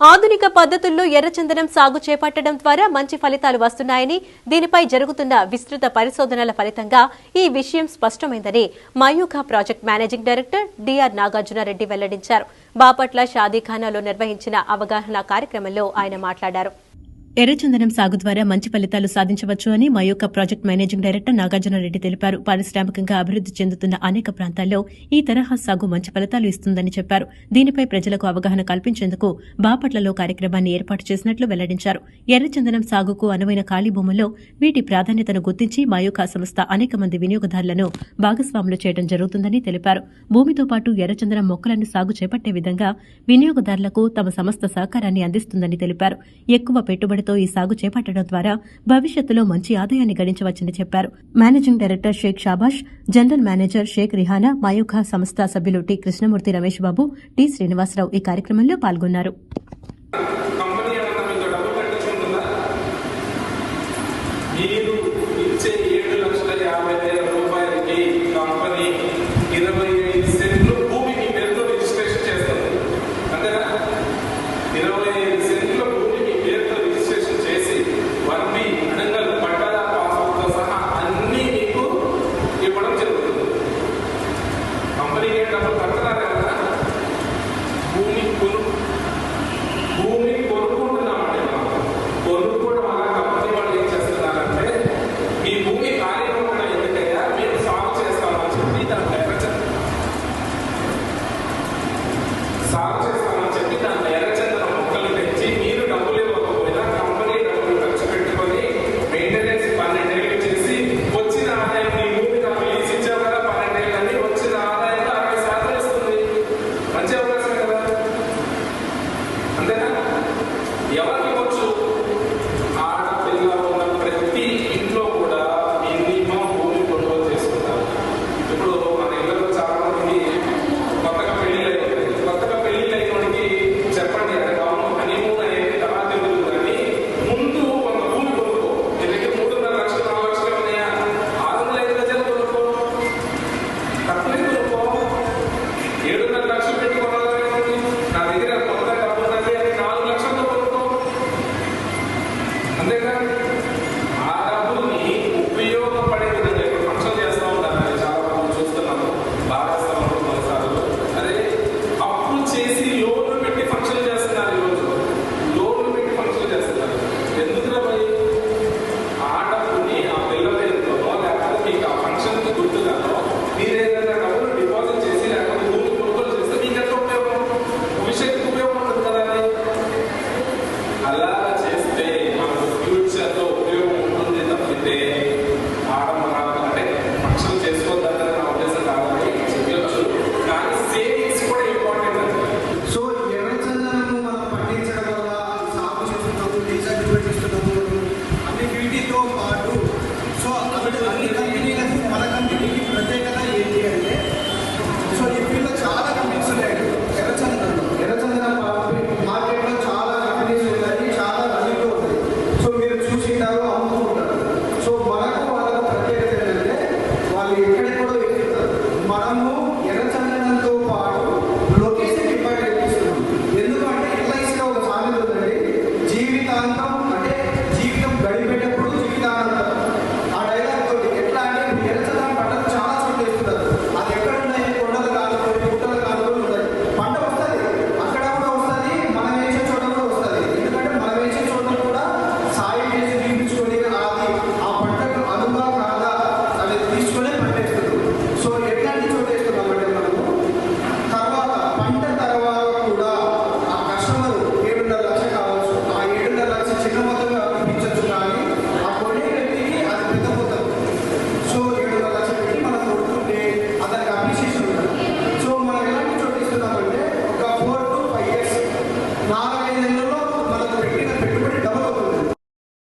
ఆధునిక పద్ధతుల్లో ఎర్రచందనం సాగు చేపట్టడం ద్వారా మంచి ఫలితాలు వస్తున్నాయని, దీనిపై జరుగుతున్న విస్తృత పరిశోధనల ఫలితంగా ఈ విషయం స్పష్టమైందని Mayukha project managing director DR Nagarjuna Reddy వెల్లడించారు. బాపట్ల షాదీఖానాలో నిర్వహించిన అవగాహన కార్యక్రమంలో ఆయన మాట్లాడారు. ఎర్రచందనం సాగు ద్వారా మంచి ఫలితాలు సాధించవచ్చు అని Mayukha project managing director Nagarjuna Reddy తెలిపారు. పారిశ్రామికంగా అభివృద్ది చెందుతున్న అనేక ప్రాంతాల్లో ఈ తరహా సాగు మంచి ఫలితాలు ఇస్తుందని చెప్పారు. దీనిపై ప్రజలకు అవగాహన కల్పించేందుకు బాపట్లలో కార్యక్రమాన్ని ఏర్పాటు చేసినట్లు వెల్లడించారు. ఎర్రచందనం సాగుకు అనువైన ఖాళీ భూముల్లో వీటి ప్రాధాన్యతను గుర్తించి మయూఖ సంస్థ అనేక మంది వినియోగదారులను భాగస్వాములు చేయడం జరుగుతుందని తెలిపారు. భూమితో పాటు ఎర్రచందనం మొక్కలను సాగు చేపట్టే విధంగా వినియోగదారులకు తమ సంస్థ సహకారాన్ని అందిస్తుందని తెలిపారు. ఎక్కువ పెట్టుబడి ఈ సాగు చేపట్టడం ద్వారా భవిష్యత్తులో మంచి ఆదాయాన్ని గడించవచ్చని చెప్పారు. Managing director Shaik Shabash, general manager Shaik Rihana, Mayukha సంస్థ సభ్యులు టి కృష్ణమూర్తి, రమేష్ బాబు, టి శ్రీనివాసరావు ఈ కార్యక్రమంలో పాల్గొన్నారు. ఎవరికి